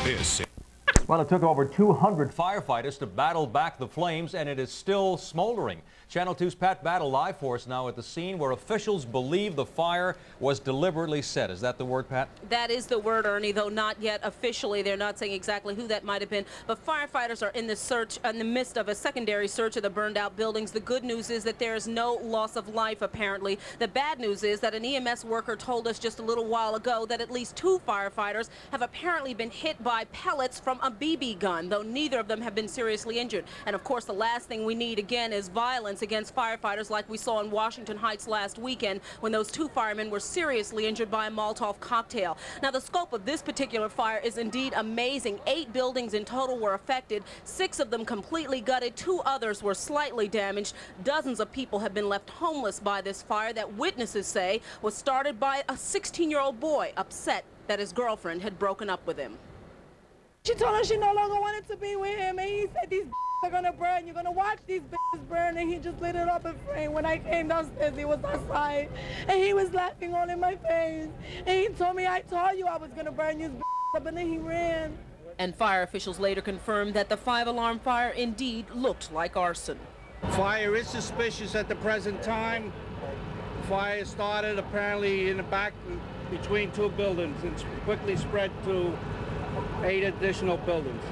This. Well, it took over 200 firefighters to battle back the flames, and it is still smoldering. Channel 2's Pat Battle live for us now at the scene where officials believe the fire was deliberately set. Is that the word, Pat? That is the word, Ernie, though not yet officially. They're not saying exactly who that might have been. But firefighters are in the midst of a secondary search of the burned out buildings. The good news is that there is no loss of life, apparently. The bad news is that an EMS worker told us just a little while ago that at least 2 firefighters have apparently been hit by pellets from a BB gun, though neither of them have been seriously injured. And of course, the last thing we need again is violence against firefighters like we saw in Washington Heights last weekend when those 2 firemen were seriously injured by a Molotov cocktail. Now, the scope of this particular fire is indeed amazing. 8 buildings in total were affected, 6 of them completely gutted, 2 others were slightly damaged. Dozens of people have been left homeless by this fire that witnesses say was started by a 16-year-old boy upset that his girlfriend had broken up with him. She told us she no longer wanted to be with him, and he said these are gonna burn. You're gonna watch these burn, and he just lit it up in frame. When I came downstairs, he was outside, and he was laughing all in my face. And he told me, I told you I was gonna burn you up, and then he ran. And fire officials later confirmed that the 5-alarm fire indeed looked like arson. Fire is suspicious at the present time. Fire started apparently in the back between 2 buildings and quickly spread to 8 additional buildings.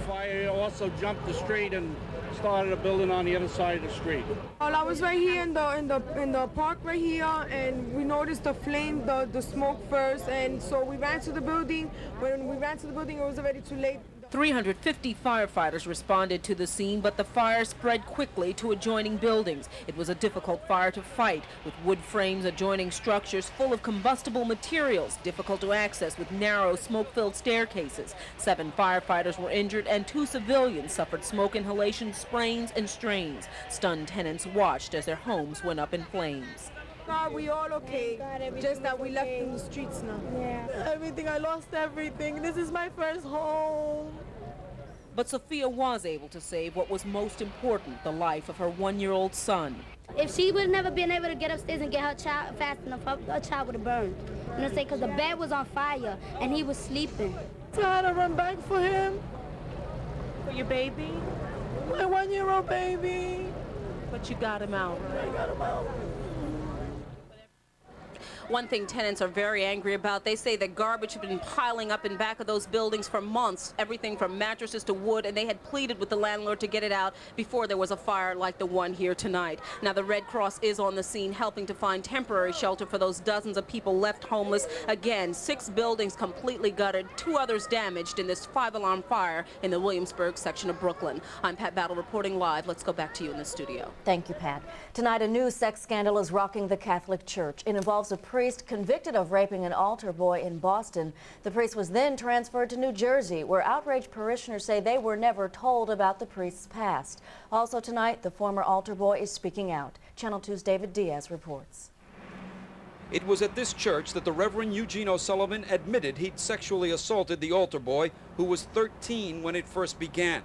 Fire also jumped the street and started a building on the other side of the street. Well, I was right here in the park right here, and we noticed the flame, the smoke first, and so we ran to the building. When we ran to the building, it was already too late. 350 firefighters responded to the scene, but the fire spread quickly to adjoining buildings. It was a difficult fire to fight, with wood frames adjoining structures full of combustible materials, difficult to access with narrow, smoke-filled staircases. 7 firefighters were injured, and 2 civilians suffered smoke inhalation, sprains, and strains. Stunned tenants watched as their homes went up in flames. God, we all okay. Just that we left in the streets now. Yeah. Everything, I lost everything. This is my first home. But Sophia was able to save what was most important, the life of her 1-year-old son. If she would have never been able to get upstairs and get her child fast enough, her child would have burned. You know what I'm saying? Because the bed was on fire and he was sleeping. So I had to run back for him. For your baby? My 1-year-old baby. But you got him out. I got him out. One thing tenants are very angry about, they say that garbage had been piling up in back of those buildings for months, everything from mattresses to wood, and they had pleaded with the landlord to get it out before there was a fire like the one here tonight. Now, the Red Cross is on the scene helping to find temporary shelter for those dozens of people left homeless. Again, 6 buildings completely gutted, 2 others damaged in this 5-alarm fire in the Williamsburg section of Brooklyn. I'm Pat Battle reporting live. Let's go back to you in the studio. Thank you, Pat. Tonight, a new sex scandal is rocking the Catholic Church. It involves a priest convicted of raping an altar boy in Boston. The priest was then transferred to New Jersey, where outraged parishioners say they were never told about the priest's past. Also tonight, the former altar boy is speaking out. Channel 2's David Diaz reports. It was at this church that the Reverend Eugene O'Sullivan admitted he'd sexually assaulted the altar boy, who was 13 when it first began.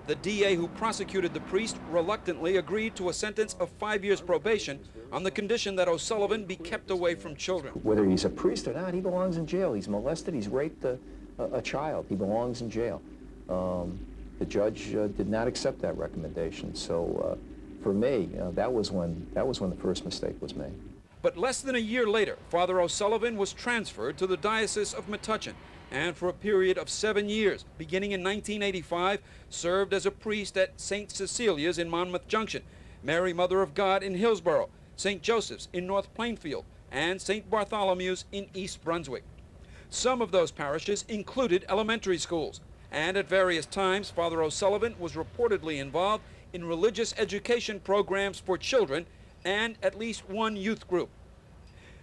The DA who prosecuted the priest reluctantly agreed to a sentence of 5 years probation on the condition that O'Sullivan be kept away from children. Whether he's a priest or not, he belongs in jail. He's molested, he's raped a child. He belongs in jail. The judge did not accept that recommendation. So for me, that was when the first mistake was made. But less than a year later, Father O'Sullivan was transferred to the Diocese of Metuchen, and for a period of 7 years, beginning in 1985, served as a priest at St. Cecilia's in Monmouth Junction, Mary Mother of God in Hillsborough, St. Joseph's in North Plainfield, and St. Bartholomew's in East Brunswick. Some of those parishes included elementary schools, and at various times, Father O'Sullivan was reportedly involved in religious education programs for children and at least 1 youth group.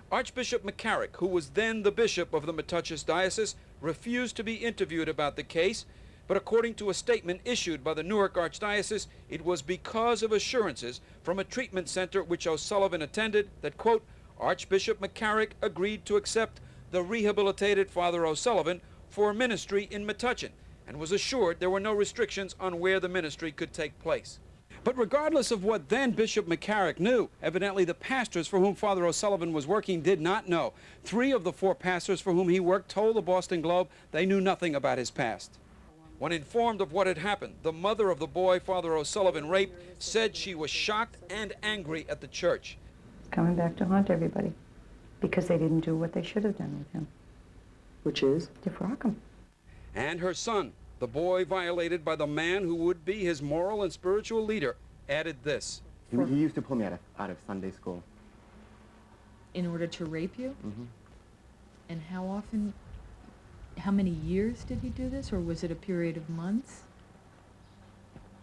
Archbishop McCarrick, who was then the bishop of the Metuchen Diocese, refused to be interviewed about the case, but according to a statement issued by the Newark Archdiocese, it was because of assurances from a treatment center which O'Sullivan attended that, quote, Archbishop McCarrick agreed to accept the rehabilitated Father O'Sullivan for ministry in Metuchen and was assured there were no restrictions on where the ministry could take place. But regardless of what then Bishop McCarrick knew, evidently the pastors for whom Father O'Sullivan was working did not know. 3 of the 4 pastors for whom he worked told the Boston Globe they knew nothing about his past. When informed of what had happened, the mother of the boy Father O'Sullivan raped said she was shocked and angry at the church. Coming back to haunt everybody because they didn't do what they should have done with him. Which is? Defrock him. And her son, the boy violated by the man who would be his moral and spiritual leader, added this. He used to pull me out of Sunday school. In order to rape you? Mm-hmm. And how often, how many years did he do this, or was it a period of months?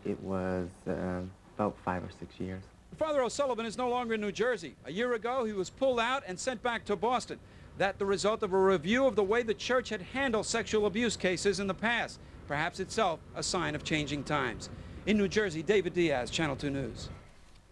It was about 5 or 6 years. Father O'Sullivan is no longer in New Jersey. A year ago, he was pulled out and sent back to Boston. That the result of a review of the way the church had handled sexual abuse cases in the past. Perhaps itself a sign of changing times. In New Jersey, David Diaz, Channel 2 News.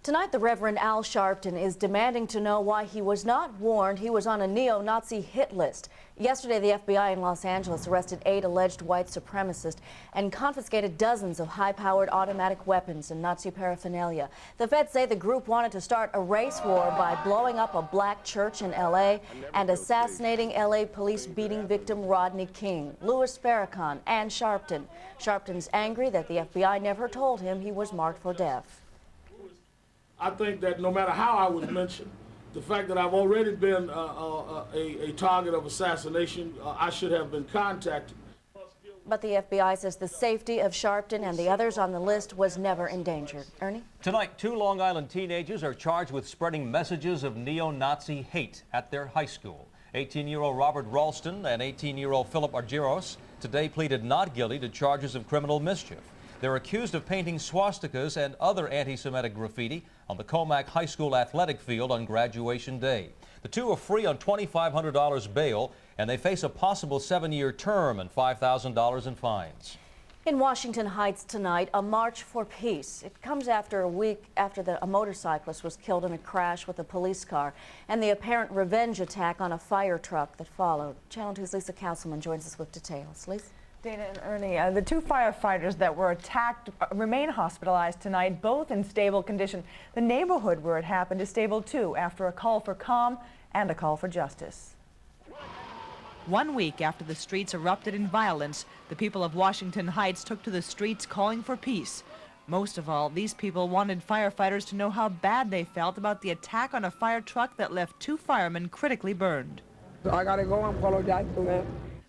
Tonight, the Reverend Al Sharpton is demanding to know why he was not warned he was on a neo-Nazi hit list. Yesterday, the FBI in Los Angeles arrested 8 alleged white supremacists and confiscated dozens of high-powered automatic weapons and Nazi paraphernalia. The feds say the group wanted to start a race war by blowing up a black church in L.A. and assassinating L.A. police beating victim Rodney King, Louis Farrakhan, and Sharpton. Sharpton's angry that the FBI never told him he was marked for death. I think that no matter how I was mentioned, the fact that I've already been a target of assassination, I should have been contacted. But the FBI says the safety of Sharpton and the others on the list was never endangered. Ernie? Tonight, 2 Long Island teenagers are charged with spreading messages of neo-Nazi hate at their high school. 18-year-old Robert Ralston and 18-year-old Philip Argyros today pleaded not guilty to charges of criminal mischief. They're accused of painting swastikas and other anti-Semitic graffiti on the Comac High School athletic field on graduation day. The 2 are free on $2,500 bail, and they face a possible 7-year term and $5,000 in fines. In Washington Heights tonight, a march for peace. It comes after a week after a motorcyclist was killed in a crash with a police car and the apparent revenge attack on a fire truck that followed. Channel 2's Lisa Councilman joins us with details. Lisa? Dana and Ernie, the 2 firefighters that were attacked remain hospitalized tonight, both in stable condition. The neighborhood where it happened is stable too, after a call for calm and a call for justice. 1 week after the streets erupted in violence, the people of Washington Heights took to the streets calling for peace. Most of all, these people wanted firefighters to know how bad they felt about the attack on a fire truck that left 2 firemen critically burned. I gotta go and apologize to them.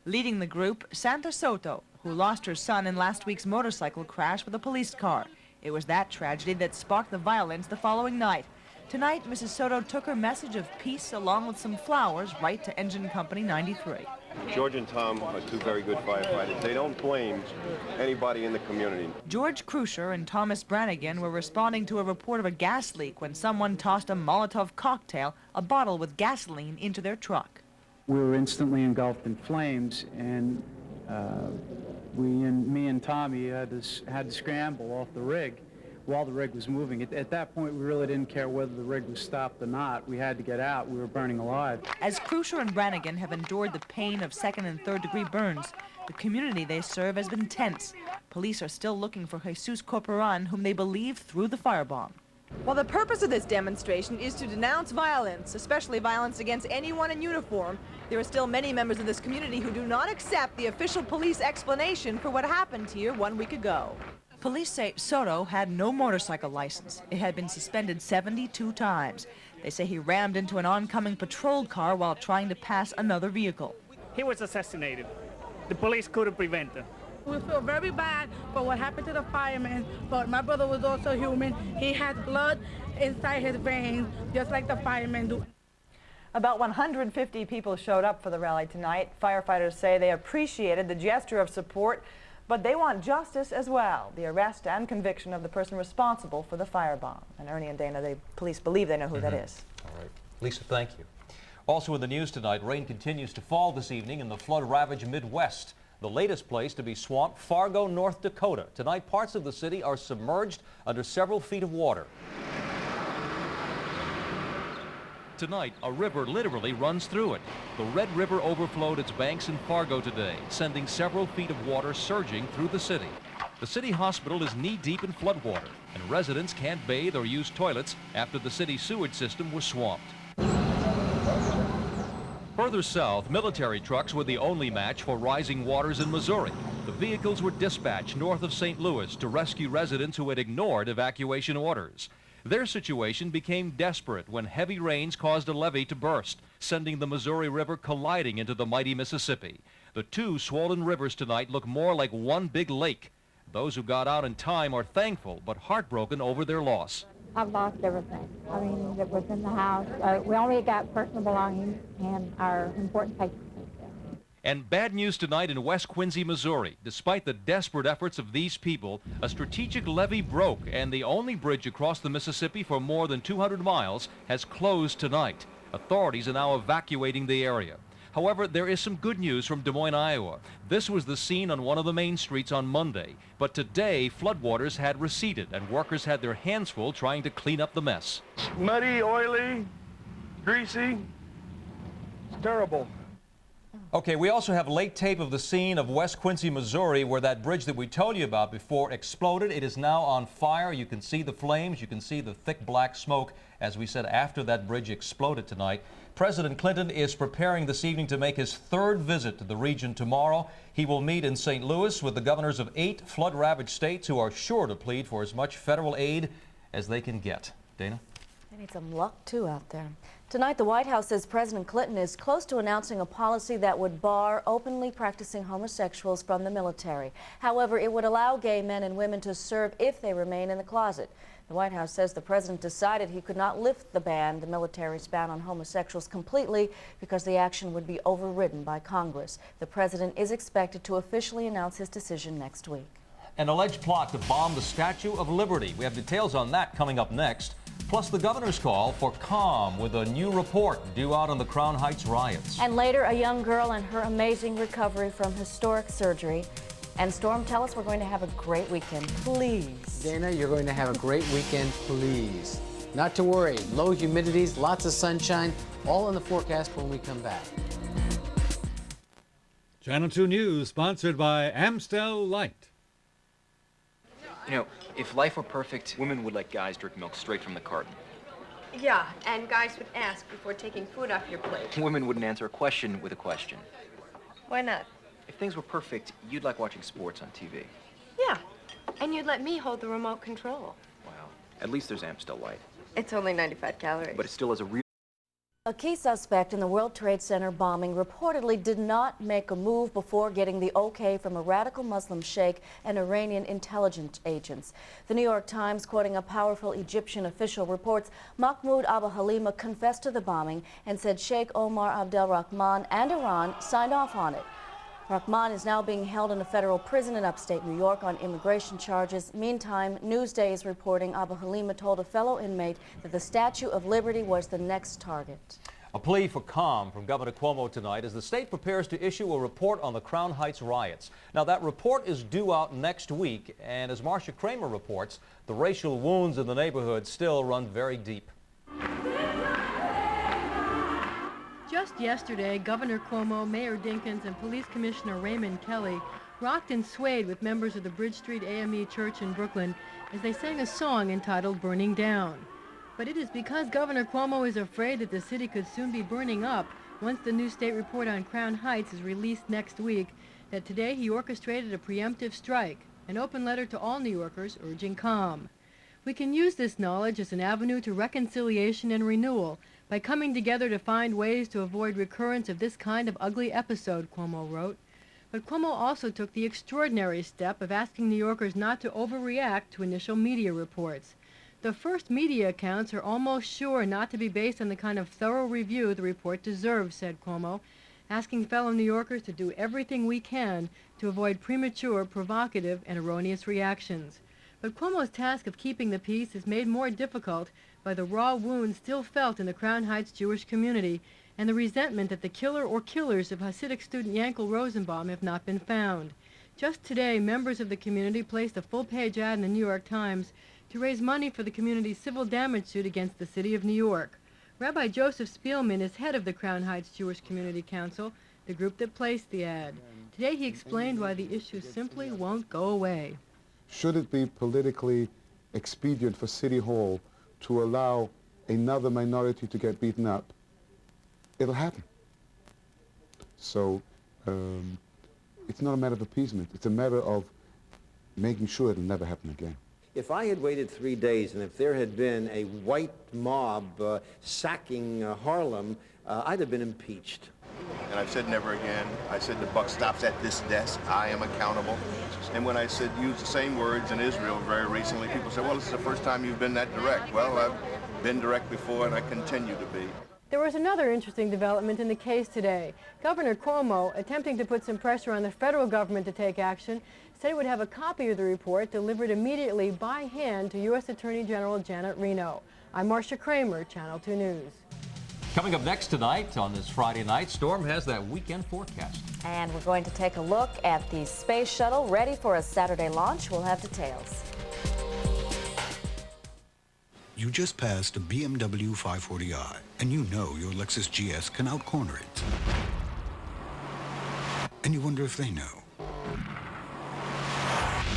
Leading the group, Santa Soto, who lost her son in last week's motorcycle crash with a police car. It was that tragedy that sparked the violence the following night. Tonight, Mrs. Soto took her message of peace along with some flowers right to Engine Company 93. George and Tom are 2 very good firefighters. They don't blame anybody in the community. George Krusher and Thomas Brannigan were responding to a report of a gas leak when someone tossed a Molotov cocktail, a bottle with gasoline, into their truck. We were instantly engulfed in flames, and me and Tommy had to scramble off the rig while the rig was moving. At that point, we really didn't care whether the rig was stopped or not. We had to get out. We were burning alive. As Krusher and Brannigan have endured the pain of 2nd and 3rd degree burns, the community they serve has been tense. Police are still looking for Jesus Corporan, whom they believe threw the firebomb. Well, the purpose of this demonstration is to denounce violence, especially violence against anyone in uniform. There are still many members of this community who do not accept the official police explanation for what happened here 1 week ago. Police say Soto had no motorcycle license. It had been suspended 72 times. They say he rammed into an oncoming patrol car while trying to pass another vehicle. He was assassinated. The police couldn't prevent it. We feel very bad for what happened to the fireman, but my brother was also human. He had blood inside his veins, just like the firemen do. About 150 people showed up for the rally tonight. Firefighters say they appreciated the gesture of support, but they want justice as well, the arrest and conviction of the person responsible for the firebomb. And Ernie and Dana, the police believe they know who that is. All right. Lisa, thank you. Also in the news tonight, rain continues to fall this evening in the flood-ravaged Midwest. The latest place to be swamped, Fargo, North Dakota. Tonight, parts of the city are submerged under several feet of water. Tonight, a river literally runs through it. The Red River overflowed its banks in Fargo today, sending several feet of water surging through the city. The city hospital is knee-deep in floodwater, and residents can't bathe or use toilets after the city sewage system was swamped. Further south, military trucks were the only match for rising waters in Missouri. The vehicles were dispatched north of St. Louis to rescue residents who had ignored evacuation orders. Their situation became desperate when heavy rains caused a levee to burst, sending the Missouri River colliding into the mighty Mississippi. The two swollen rivers tonight look more like one big lake. Those who got out in time are thankful but heartbroken over their loss. I've lost everything. I mean, that was in the house. We only got personal belongings and our important papers. And bad news tonight in West Quincy, Missouri. Despite the desperate efforts of these people, a strategic levee broke, and the only bridge across the Mississippi for more than 200 miles has closed tonight. Authorities are now evacuating the area. However, there is some good news from Des Moines, Iowa. This was the scene on one of the main streets on Monday. But today, floodwaters had receded, and workers had their hands full trying to clean up the mess. Muddy, oily, greasy. It's terrible. Okay, we also have late tape of the scene of West Quincy, Missouri, where that bridge that we told you about before exploded. It is now on fire. You can see the flames. You can see the thick black smoke, as we said, after that bridge exploded tonight. President Clinton is preparing this evening to make his third visit to the region tomorrow. He will meet in St. Louis with the governors of 8 flood-ravaged states who are sure to plead for as much federal aid as they can get. Dana? They need some luck, too, out there. Tonight, the White House says President Clinton is close to announcing a policy that would bar openly practicing homosexuals from the military. However, it would allow gay men and women to serve if they remain in the closet. The White House says the president decided he could not lift the ban, the military's ban on homosexuals, completely because the action would be overridden by Congress. The president is expected to officially announce his decision next week. An alleged plot to bomb the Statue of Liberty. We have details on that coming up next. Plus the governor's call for calm with a new report due out on the Crown Heights riots. And later, a young girl and her amazing recovery from historic surgery. And Storm, tell us we're going to have a great weekend, please. Dana, you're going to have a great weekend, please. Not to worry, low humidities, lots of sunshine, all in the forecast when we come back. Channel 2 News, sponsored by Amstel Light. You know, if life were perfect, women would let guys drink milk straight from the carton. Yeah, and guys would ask before taking food off your plate. Women wouldn't answer a question with a question. Why not? If things were perfect, you'd like watching sports on TV. Yeah, and you'd let me hold the remote control. Wow. At least there's Amstel Light. It's only 95 calories. But it still has a real... A key suspect in the World Trade Center bombing reportedly did not make a move before getting the okay from a radical Muslim sheikh and Iranian intelligence agents. The New York Times, quoting a powerful Egyptian official, reports Mahmoud Abu Halima confessed to the bombing and said Sheikh Omar Abdel Rahman and Iran signed off on it. Rahman is now being held in a federal prison in upstate New York on immigration charges. Meantime, Newsday is reporting Abu Halima told a fellow inmate that the Statue of Liberty was the next target. A plea for calm from Governor Cuomo tonight as the state prepares to issue a report on the Crown Heights riots. Now, that report is due out next week, and as Marcia Kramer reports, the racial wounds in the neighborhood still run very deep. Just yesterday, Governor Cuomo, Mayor Dinkins, and Police Commissioner Raymond Kelly rocked and swayed with members of the Bridge Street AME Church in Brooklyn as they sang a song entitled Burning Down. But it is because Governor Cuomo is afraid that the city could soon be burning up once the new state report on Crown Heights is released next week that today he orchestrated a preemptive strike, an open letter to all New Yorkers urging calm. We can use this knowledge as an avenue to reconciliation and renewal by coming together to find ways to avoid recurrence of this kind of ugly episode, Cuomo wrote. But Cuomo also took the extraordinary step of asking New Yorkers not to overreact to initial media reports. The first media accounts are almost sure not to be based on the kind of thorough review the report deserves, said Cuomo, asking fellow New Yorkers to do everything we can to avoid premature, provocative, and erroneous reactions. But Cuomo's task of keeping the peace is made more difficult by the raw wounds still felt in the Crown Heights Jewish community and the resentment that the killer or killers of Hasidic student Yankel Rosenbaum have not been found. Just today, members of the community placed a full-page ad in the New York Times to raise money for the community's civil damage suit against the city of New York. Rabbi Joseph Spielman is head of the Crown Heights Jewish Community Council, the group that placed the ad. Today he explained why the issue simply won't go away. Should it be politically expedient for City Hall to allow another minority to get beaten up, it'll happen. So it's not a matter of appeasement. It's a matter of making sure it'll never happen again. If I had waited 3 days and if there had been a white mob sacking Harlem, I'd have been impeached. And I've said never again. I said the buck stops at this desk. I am accountable. And when I said use the same words in Israel very recently, people said, well, this is the first time you've been that direct. Well, I've been direct before and I continue to be. There was another interesting development in the case today. Governor Cuomo, attempting to put some pressure on the federal government to take action, said he would have a copy of the report delivered immediately by hand to U.S. Attorney General Janet Reno. I'm Marcia Kramer, Channel 2 News. Coming up next tonight on this Friday night, Storm has that weekend forecast. And we're going to take a look at the space shuttle ready for a Saturday launch. We'll have details. You just passed a BMW 540i, and you know your Lexus GS can outcorner it. And you wonder if they know.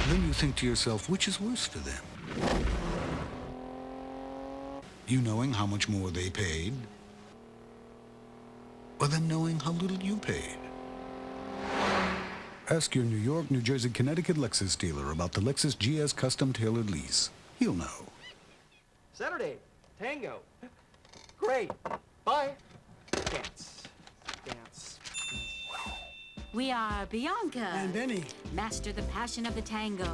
Then you think to yourself, which is worse for them? You knowing how much more they paid, or them knowing how little you paid? Ask your New York, New Jersey, Connecticut Lexus dealer about the Lexus GS custom tailored lease. He'll know. Saturday, tango. Great. Bye. Dance. Dance. We are Bianca. And Benny. Master the passion of the tango.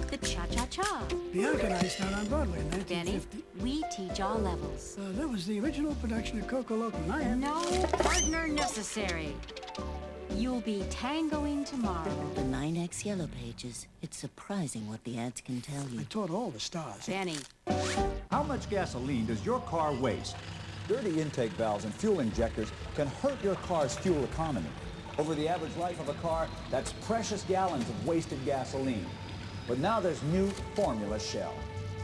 The cha-cha-cha. Bianca and I started on Broadway in 1950. Benny, we teach all levels. That was the original production of Coco Loco. No partner necessary. You'll be tangoing tomorrow. The 9X Yellow Pages. It's surprising what the ads can tell you. I taught all the stars. Benny. How much gasoline does your car waste? Dirty intake valves and fuel injectors can hurt your car's fuel economy. Over the average life of a car, that's precious gallons of wasted gasoline. But now there's new Formula Shell.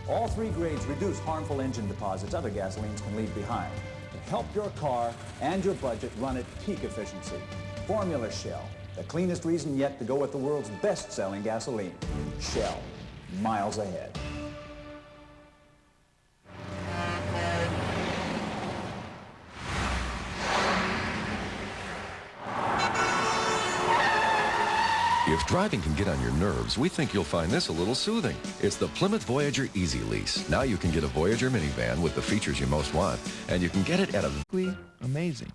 All 3 grades reduce harmful engine deposits other gasolines can leave behind to help your car and your budget run at peak efficiency. Formula Shell, the cleanest reason yet to go with the world's best-selling gasoline. Shell, miles ahead. If driving can get on your nerves, we think you'll find this a little soothing. It's the Plymouth Voyager Easy Lease. Now you can get a Voyager minivan with the features you most want, and you can get it at a amazing.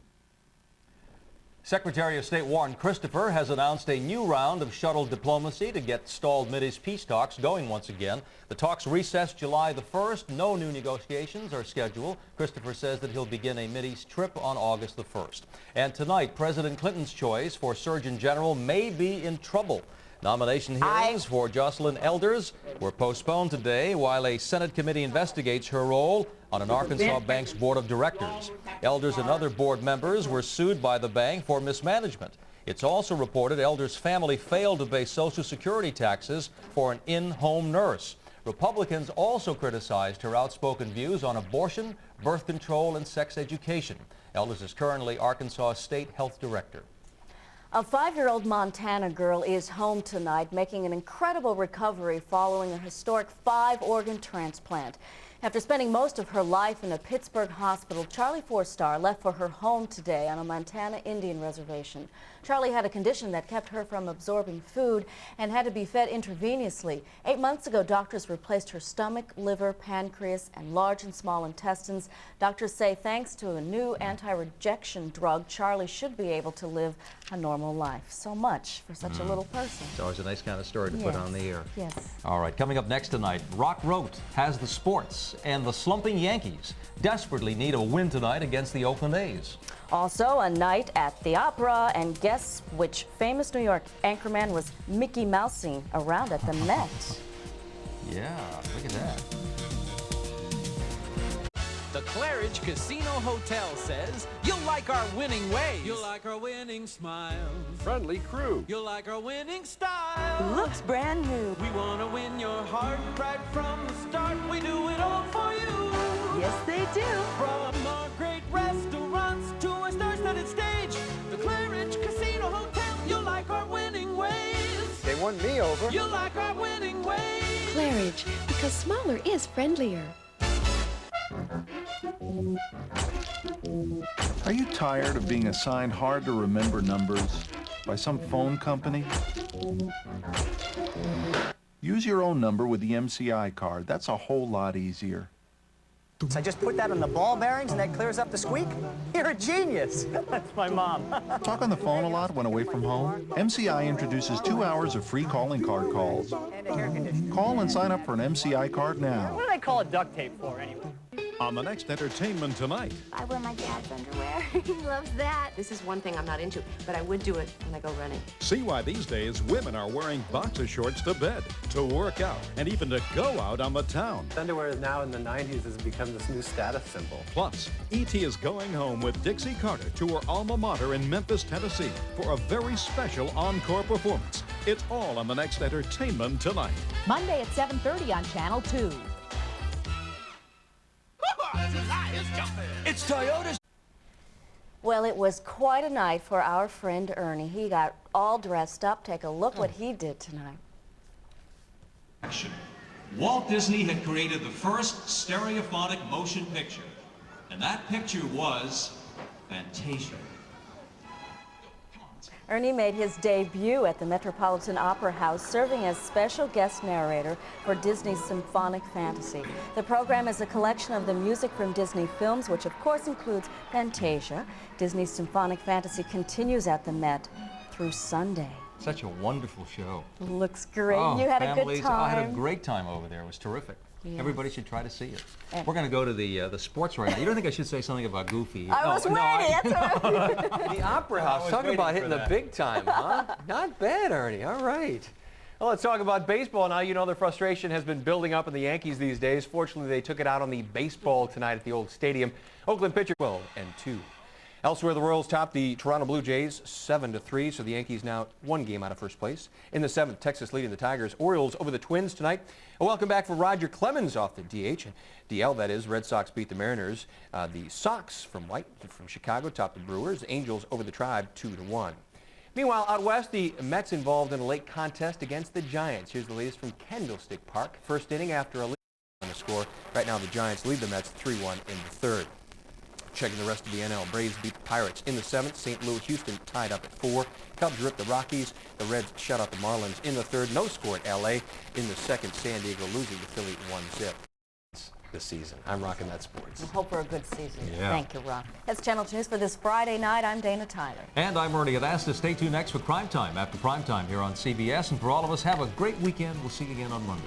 Secretary of State Warren Christopher has announced a new round of shuttle diplomacy to get stalled Mideast peace talks going once again. The talks recessed July the 1st. No new negotiations are scheduled. Christopher says that he'll begin a Mideast trip on August the 1st. And tonight, President Clinton's choice for Surgeon General may be in trouble. Nomination hearings for Jocelyn Elders were postponed today while a Senate committee investigates her role on an Arkansas bank's board of directors. Elders and other board members were sued by the bank for mismanagement. It's also reported Elders' family failed to pay Social Security taxes for an in-home nurse. Republicans also criticized her outspoken views on abortion, birth control, and sex education. Elders is currently Arkansas State Health Director. A 5-year-old Montana girl is home tonight, making an incredible recovery following a historic 5-organ transplant. After spending most of her life in a Pittsburgh hospital, Charlie Forstar left for her home today on a Montana Indian reservation. Charlie had a condition that kept her from absorbing food and had to be fed intravenously. 8 months ago, doctors replaced her stomach, liver, pancreas, and large and small intestines. Doctors say thanks to a new anti-rejection drug, Charlie should be able to live a normal life. So much for such a little person. It's always a nice kind of story to put on the air. Yes. All right, coming up next tonight, Rock Rote has the sports, and the slumping Yankees desperately need a win tonight against the Oakland A's. Also, a night at the opera, and guess which famous New York anchorman was Mickey Mousing around at the Met. Yeah, look at that. The Claridge Casino Hotel says, you'll like our winning ways. You'll like our winning smiles. Friendly crew. You'll like our winning style. Looks brand new. We want to win your heart right from the start. We do it all for you. Yes, they do. From our great restaurants to a star-studded stage, the Claridge Casino Hotel, you'll like our winning ways. They want won me over. You like our winning ways. Claridge, because smaller is friendlier. Are you tired of being assigned hard-to-remember numbers by some phone company? Use your own number with the MCI card. That's a whole lot easier. I just put that on the ball bearings and that clears up the squeak? You're a genius. That's my mom. Talk on the phone a lot when away from home? MCI introduces 2 hours of free calling card calls. And a hair conditioner. Call and sign up for an MCI card now. What do they call it duct tape for, anyway? On the next Entertainment Tonight. I wear my dad's underwear. He loves that. This is one thing I'm not into, but I would do it when I go running. See why these days women are wearing boxer shorts to bed, to work out, and even to go out on the town. Underwear is now in the 90s has become this new status symbol. Plus, E.T. is going home with Dixie Carter to her alma mater in Memphis, Tennessee for a very special encore performance. It's all on the next Entertainment Tonight. Monday at 7:30 on Channel 2. It's Toyota's. Well, it was quite a night for our friend Ernie. He got all dressed up. Take a look what he did tonight. Walt Disney had created the first stereophonic motion picture, and that picture was Fantasia. Ernie made his debut at the Metropolitan Opera House, serving as special guest narrator for Disney's Symphonic Fantasy. The program is a collection of the music from Disney films, which of course includes Fantasia. Disney's Symphonic Fantasy continues at the Met through Sunday. Such a wonderful show. Looks great. Oh, You had families, a good time. I had a great time over there. It was terrific. Yes. Everybody should try to see it. We're going to go to the sports right now. You don't think I should say something about Goofy? I was waiting. That's right. The Opera House. Talk about hitting the big time, huh? Not bad, Ernie. All right. Well, let's talk about baseball now. You know the frustration has been building up in the Yankees these days. Fortunately, they took it out on the baseball tonight at the old stadium. Oakland pitcher 12-2. Elsewhere, the Royals topped the Toronto Blue Jays 7-3, so the Yankees now 1 game out of first place. In the 7th, Texas leading the Tigers. Orioles over the Twins tonight. A welcome back for Roger Clemens off the DH. DL, that is. Red Sox beat the Mariners. The Sox from Chicago topped the Brewers. Angels over the Tribe 2-1. Meanwhile, out west, the Mets involved in a late contest against the Giants. Here's the latest from Candlestick Park. First inning after a lead on the score. Right now, the Giants lead the Mets 3-1 in the 3rd. Checking the rest of the NL, Braves beat the Pirates in the 7th. St. Louis, Houston tied up at 4. Cubs ripped the Rockies. The Reds shut out the Marlins in the 3rd. No score at L.A. In the 2nd, San Diego losing to Philly 1-0. This season. I'm Rocking That Sports. We hope for a good season. Yeah. Thank you, Rock. That's Channel 2 News for this Friday night. I'm Dana Tyler. And I'm Ernie Anastos. Stay tuned next for Primetime after Primetime here on CBS. And for all of us, have a great weekend. We'll see you again on Monday.